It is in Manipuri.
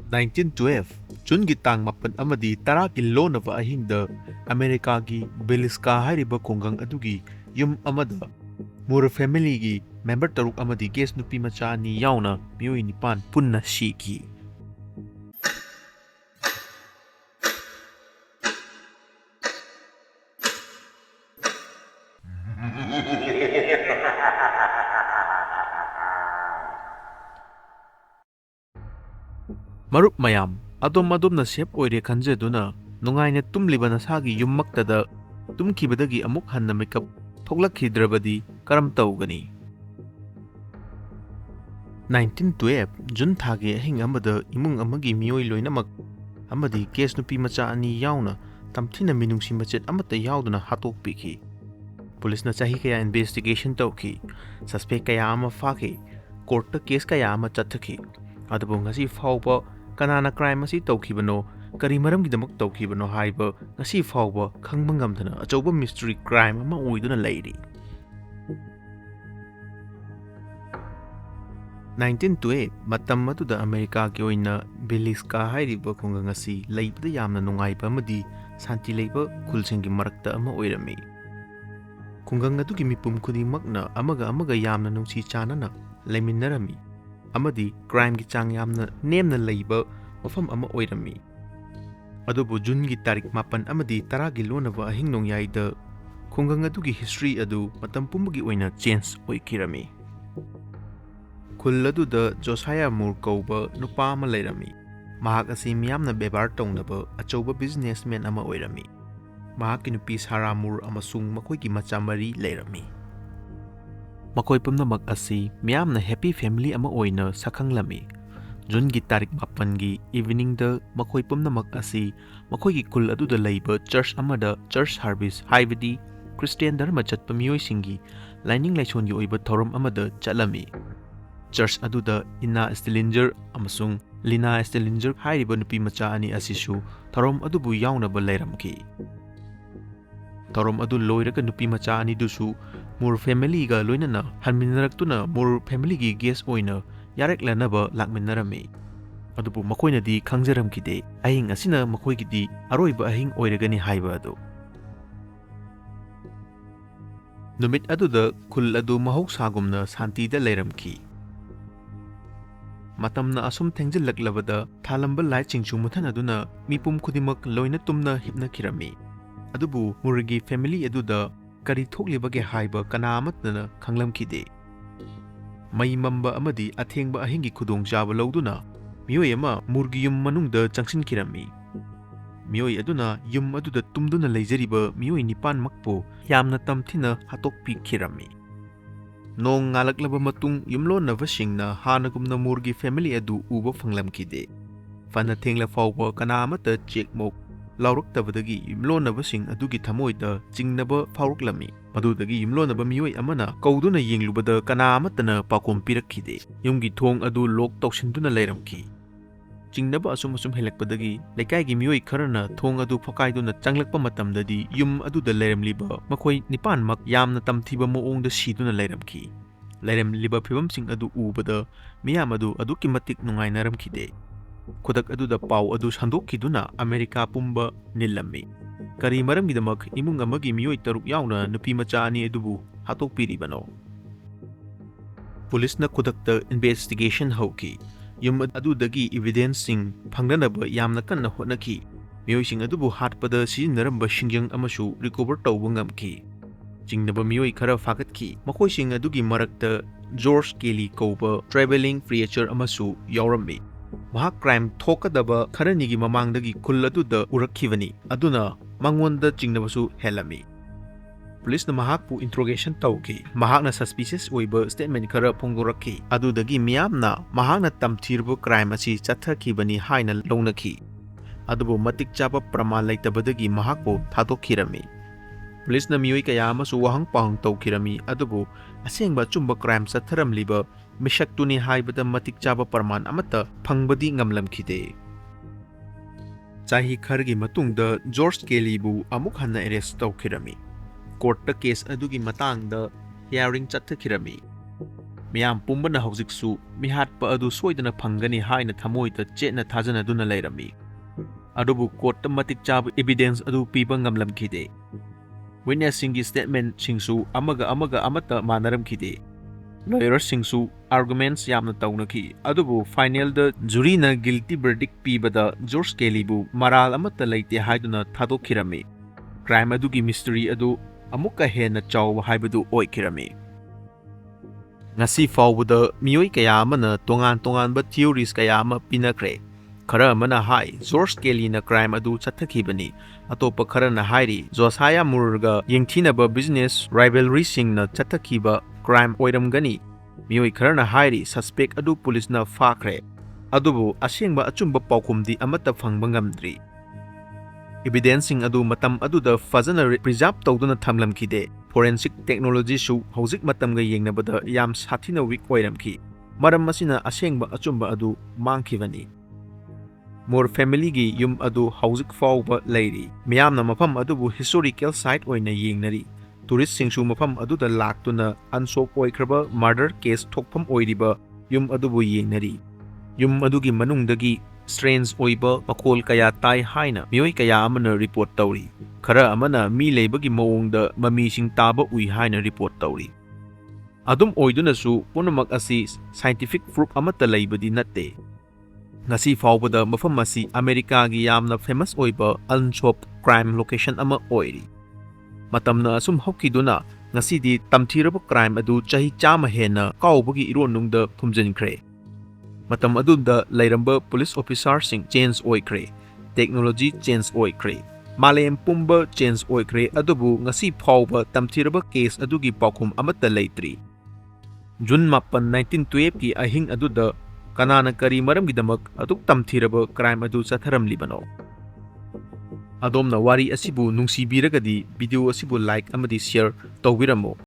1912 Jungi tang mapan amadi taraki lonava ahingda America gi Villisca hairiba kongang adugi yum amada Mur family gi member taruk amadi guest nupi macha ni yauna mioi nipan punna shiki. Marup mayam adom na sep oire khanjeduna nungaina tumliba nasagi yummaktada tumkibadagi amuk hanna makeup thoklakhidravadi karam tawgani. 1912 Jun thage ahing amada imung amagi mioi loinamak amadi case nupi macha ani yauna tamthina minungsi machet amata yauduna hatpikhi. Police na chahi kaya investigation tawki suspect kaya ama faki court ta case kaya ama chathaki adabu ngasi fawba kanana crime asi tawkhibano kari maram gidamak tawkhibano haiba ngasi fawba khangba ngamdana achauba mystery crime ama oiduna leiri. 1928 matam matuda America ki oina Villisca hairiba khongang asi leibda yamna nungaiba amadi santi leiba khulsingi marakta ama oirami. Khongang adugi mipum khudimmakna amaga yamna nungsi chanana leiminarami amadi crime gi chang yamna nemna leiba mafam ama oirami. Adubu June gi tarik mapan amadi taragi lonava ahing nongyaida khongang adugi history adu matam pumbagi oina change oikirami. Khul aduda Josiah Moore kauba nupa ama leirami. Mahak asi miyamna bebar tawnaba achauba businessman ama oirami. Mahakki nupi Sarah Moore amasung makoigi macha mari leirami. Makoi pumnamak asi miyamna happy family ama oina sakhanglami. June gi tarik mapan gi evening da makoi pumnamak asi makoigi khul aduda leiba church amada church service haibadi Christian dharma chatpa miyoisingi lining laishon gi oiba thorom amada chalami. Church aduda Ina Stillinger amasung Lina Stillinger hairiba nupi macha ani asisu thorom adubu yaunaba leiramki. Thorom adu loiraga nupi macha ani dusu Moore family ga loinana hanminaraktuna Moore family gi guest oina yareklanaba lakminarami. Adubu makoina di khangjaramkide ahing asina makoigidi aroiba ahing oiragani haiba adu. Numit aduda khul adu mahoksagumna santida leiramki. Matamna asum thengjalaklabada thalamba lai chingchu muthan aduna mipum khudimak loina tumna hipna kirami. Adubu Murgi family aduda kari thoklibage haiba kanamatna khanglamkide. Mai mamba amadi athengba ahingi khudong jaba lawduna mioi ama Murgi yum manungda changsin kirami. Mioi aduna yum aduda tumduna leijariba mioi nipan makpo yamna tamthina hatokpi kirami. Nong ngalaklaba matung yumlonava singna hanagumna Murgi family adu uba phanglamkide. Fana thengla fawba kanamata checkmok lauruktabadagi yumlonava sing adugi thamoida chingnaba fawruklami. Madudagi yumlonava mioi amana kauduna yenglubada kanamatana pakom pirakhide. Yumgi thong adu lok tawsinduna leiramki. Chingnaba asum helakpadagi leikaigi mioi kharana thong adu phakaiduna changlakpa matamdadi yum aduda leiramliba makhoi nipan mak yamna tamthiba moongda siduna leiramki. Leiramliba phibamsing adu ubada miyam adu aduki matik nungainaramkide. Khodak aduda pau adu sandokkiduna America pumba nillammi. Kari maramgidamak imung amagi mioi taruk yauna nupi macha ani adubu hatokpiribano. Police na khudakta investigation hauki. Yum adudagi evidence sing phangdanaba yamna kanna hotnaki. Mioi sing adubu hatpada sizinaramba singjang amasu recover tawba ngamki. Jingnaba mioi khara fagatki. Makoi sing adugi marakta George Kelly kauba traveling preacher amasu yaurammi. Mahak crime thokadaba kharanigi mamangdagi khul aduda urakhibani. Aduna mangonda chingnabasu helami. Police na mahakpu interrogation tawki. Mahakna suspicious oiba statement khara phongdorakhi. Adudagi miyamna mahakna tamthirbu crime asi chathakibani haina lownaki. Adubu matik chapa praman laitabadagi mahakpu thadokhirami. Police na mioi kaya amasu wahang pahang tawkhirami. Adubu asengba chumba crime chatharamliba mishaktuni haibada matik chapa praman amata phangbadi ngamlamkhide. Chahi khargi matungda George Kelly bu amuk hanna arrest tawkhirami. Court case adugi matangda hearing chathakirami. ꯃꯤꯌꯥꯝ ꯄꯨꯝꯕꯅ ꯍꯧꯖꯤꯛꯁꯨ ꯃꯤꯍꯥꯠꯄ ꯑꯗꯨ ꯁꯣꯏꯗꯅ ꯐꯪꯒꯅꯤ ꯍꯥꯏꯅ ꯊꯃꯣꯏꯗ ꯆꯦꯠꯅ ꯊꯥꯖꯅꯗꯨꯅ ꯂꯩꯔꯝꯃꯤ ꯑꯗꯨꯕꯨ ꯀꯣꯔꯠꯇ ꯃꯇꯤꯛ ꯆꯥꯕ ꯏꯕꯤꯗꯦꯟꯁ ꯑꯗꯨ ꯄꯤꯕ ꯉꯝꯂꯝꯈꯤꯗꯦ ꯋꯤꯠꯅꯦꯁꯁꯤꯡꯒꯤ ꯁ꯭ꯇꯦꯠꯃꯦꯟꯠꯁꯤꯡꯁꯨ ꯑꯃꯒ ꯑꯃꯠꯇ ꯃꯥꯟꯅꯔꯝꯈꯤꯗꯦ ꯂꯣꯌꯔꯁꯤꯡꯁꯨ ꯑꯥꯔꯒꯨꯃꯦꯟꯠꯁ ꯌꯥꯝꯅ ꯇꯧꯅꯈꯤ ꯑꯗꯨꯕꯨ ꯐꯥꯏꯅꯦꯜꯗ ꯖꯨꯔꯤꯅ ꯒꯤꯜꯇꯤ ꯕꯔꯗꯤꯛ ꯄꯤꯕꯗ ꯖꯣꯔꯖ ꯀꯦꯂꯤꯕꯨ ꯃꯔꯥꯜ ꯑꯃꯠꯇ ꯂꯩꯇꯦ ꯍꯥꯏꯗꯨꯅ ꯊꯥꯗꯣꯛꯈꯤꯔꯝꯃꯤ ꯀ꯭ꯔꯥꯏꯝ ꯑꯗꯨꯒꯤ ꯃꯤꯁꯇꯔꯤ ꯑꯗꯨ ꯑꯃꯨꯛꯀ ꯍꯦꯟꯅ ꯆꯥꯎꯕ ꯍꯥꯏꯕꯗꯨ ꯑꯣꯏꯈꯤꯔꯝꯃꯤ ꯉꯁꯤ ꯐꯥꯎꯕꯗ ꯃꯤꯑꯣꯏ ꯀꯌꯥ ꯑꯃꯅ ꯇꯣꯉꯥꯟ ꯇꯣꯉꯥꯟꯕ ꯊꯤꯑꯣꯔꯤꯁ ꯀꯌా ꯑꯃ ꯄꯤꯅꯈ꯭ꯔꯦ ꯈꯔ ꯑꯃꯅ ꯍꯥꯏ ꯖꯣꯔꯖ ꯀꯦꯂꯤꯅ ꯀ꯭ꯔꯥꯏꯝ ꯑꯗꯨ ꯆꯠꯊꯈꯤꯕꯅꯤ ꯑꯇꯣꯞꯄ ꯈꯔꯅ ꯍꯥꯏꯔꯤ ꯖꯣꯁꯥꯌꯥ ꯃꯨꯔꯒ ꯌꯦꯡꯊꯤꯅꯕ ꯕꯤꯖꯤꯅꯦꯁ ꯔꯥꯏꯚꯦꯜꯔꯤꯁꯤꯡꯅ ꯆꯠꯊꯈꯤꯕ ꯀ꯭ꯔꯥꯏꯝ ꯑꯣꯏꯔꯝꯒꯅꯤ ꯃꯤꯑꯣꯏ ꯈꯔꯅ ꯍꯥꯏꯔꯤ ꯁꯁꯄꯦꯛ ꯑꯗꯨ ꯄꯨꯂꯤꯁꯅ ꯐꯥꯈ꯭ꯔꯦ ꯑꯗꯨꯕꯨ ꯑꯁꯦꯡꯕ ꯑꯆꯨꯝꯕ ꯄꯥꯎꯈꯨꯝꯗꯤ ꯑꯃꯠꯇ ꯐꯪꯕ ꯉꯝꯗ꯭ꯔꯤ ꯏꯕꯤꯗꯦꯟꯁꯁꯤꯡ ꯑꯗꯨ ꯃꯇꯝ ꯑꯗꯨꯗ ꯐꯖꯅ ꯄ꯭ꯔꯤꯖꯥꯔꯕ ꯇꯧꯗꯨꯅ ꯊꯝꯂꯝꯈꯤꯗꯦ ꯐꯣꯔꯦꯟꯁꯤꯛ ꯇꯦꯛꯅꯣꯂꯣꯖꯤꯁꯨ ꯍꯧꯖꯤꯛ ꯃꯇꯝꯒ ꯌꯦꯡꯅꯕꯗ ꯌꯥꯝ ꯁꯥꯊꯤꯅ ꯋꯤꯛ ꯑꯣꯏꯔꯝꯈꯤ ꯃꯔꯝ ꯑꯁꯤꯅ ꯑꯁꯦꯡꯕ ꯑꯆꯨꯝꯕ ꯑꯗꯨ ꯃꯥꯡꯈꯤꯕꯅꯤ ꯃꯨꯔ ꯐꯦꯃꯤꯂꯤꯒꯤ ꯌꯨꯝ ꯑꯗꯨ ꯍꯧꯖꯤꯛ ꯐꯥꯎꯕ ꯂꯩꯔꯤ ꯃꯤꯌꯥꯝꯅ ꯃꯐꯝ ꯑꯗꯨꯕꯨ ꯍꯤꯁꯇꯣꯔꯤꯀꯦꯜ ꯁꯥꯏꯠ ꯑꯣꯏꯅ ꯌꯦꯡꯅꯔꯤ ꯇꯨꯔꯤꯁꯁꯤꯡꯁꯨ ꯃꯐꯝ ꯑꯗꯨꯗ ꯂꯥꯛꯇꯨꯅ ꯑꯟꯁꯣꯜꯕ ꯑꯣꯏꯈ꯭ꯔꯕ ꯃꯔꯗꯔ ꯀꯦꯁ ꯊꯣꯛꯐꯝ ꯑꯣꯏꯔꯤꯕ ꯌꯨꯝ ꯑꯗꯨꯕꯨ ꯌꯦꯡꯅꯔꯤ ꯌꯨꯝ ꯑꯗꯨꯒꯤ ꯃꯅꯨꯡꯗꯒꯤ ꯁ꯭ꯇ꯭ꯔꯦꯟꯖ ꯑꯣꯏꯕ ꯃꯈꯣꯜ ꯀꯌꯥ ꯇꯥꯏ ꯍꯥꯏꯅ ꯃꯤꯑꯣꯏ ꯀꯌꯥ ꯑꯃꯅ ꯔꯤꯄꯣꯔꯠ ꯇꯧꯔꯤ ꯈꯔ ꯑꯃꯅ ꯃꯤ ꯂꯩꯕꯒꯤ ꯃꯑꯣꯡꯗ ꯃꯃꯤꯁꯤꯡ ꯇꯥꯕ ꯎꯏ ꯍꯥꯏꯅ ꯔꯤꯄꯣꯔꯠ ꯇꯧꯔꯤ ꯑꯗꯨꯝ ꯑꯣꯏꯗꯨꯅꯁꯨ ꯄꯨꯝꯅꯃꯛ ꯑꯁꯤ ꯁꯥꯏꯟꯇꯤꯐꯤꯛ ꯄ꯭ꯔꯨꯐ ꯑꯃꯠꯇ ꯂꯩꯕꯗꯤ ꯅꯠꯇꯦ ꯉꯁꯤ ꯐꯥꯎꯕꯗ ꯃꯐꯝ ꯑꯁꯤ ꯑꯃꯦꯔꯤꯀꯥꯒꯤ ꯌꯥꯝꯅ ꯐꯦꯃꯁ ꯑꯣꯏꯕ ꯑꯟꯁꯣꯜꯕ ꯀ꯭ꯔꯥꯏꯝ ꯂꯣꯀꯦꯁꯟ ꯑꯃ ꯑꯣꯏꯔꯤ ꯃꯇꯝꯅ ꯑꯁꯨꯝ ꯍꯧꯈꯤꯗꯨꯅ ꯉꯁꯤꯗꯤ ꯇꯝꯊꯤꯔꯕ ꯀ꯭ꯔꯥꯏꯝ ꯑꯗꯨ ꯆꯍꯤ 100 ꯍꯦꯟꯅ ꯀꯥꯎꯕꯒꯤ ꯏꯔꯣꯟꯅꯨꯡꯗ ꯐꯨꯝꯖꯤꯟꯈ꯭ꯔꯦ ꯃꯇꯝ ꯑꯗꯨꯗ ꯂꯩꯔꯝꯕ ꯄꯨꯂꯤꯁ ꯑꯣꯐꯤꯁꯥꯔꯁꯤꯡ ꯆꯦꯟꯖ ꯑꯣꯏꯈ꯭ꯔꯦ ꯇꯦꯛꯅꯣꯂꯣꯖꯤ ꯆꯦꯟꯖ ꯑꯣꯏꯈ꯭ꯔꯦ ꯃꯥꯂꯦꯝ ꯄꯨꯝꯕ ꯆꯦꯟꯖ ꯑꯣꯏꯈ꯭ꯔꯦ ꯑꯗꯨꯕꯨ ꯉꯁꯤ ꯐꯥꯎꯕ ꯇꯝꯊꯤꯔꯕ ꯀꯦꯁ ꯑꯗꯨꯒꯤ ꯄꯥꯎꯈꯨꯝ ꯑꯃꯠꯇ ꯂꯩꯇ꯭ꯔꯤ ꯖꯨꯟ 7, 1912ꯀꯤ ꯑꯍꯤꯡ ꯑꯗꯨꯗ ꯀꯅꯥꯅ ꯀꯔꯤ ꯃꯔꯝꯒꯤꯗꯃꯛ ꯑꯗꯨꯛ ꯇꯝꯊꯤꯔꯕ ꯀ꯭ꯔꯥꯏꯝ ꯑꯗꯨ ꯆꯠꯊꯔꯝꯂꯤꯕꯅꯣ ꯑꯗꯣꯝꯅ ꯋꯥꯔꯤ ꯑꯁꯤꯕꯨ ꯅꯨꯡꯁꯤꯕꯤꯔꯒꯗꯤ ꯚꯤꯗꯤꯑꯣ ꯑꯁꯤꯕꯨ ꯂꯥꯏꯛ ꯑꯃꯗꯤ ꯁꯦꯌꯔ ꯇꯧꯕꯤꯔꯝꯃꯨ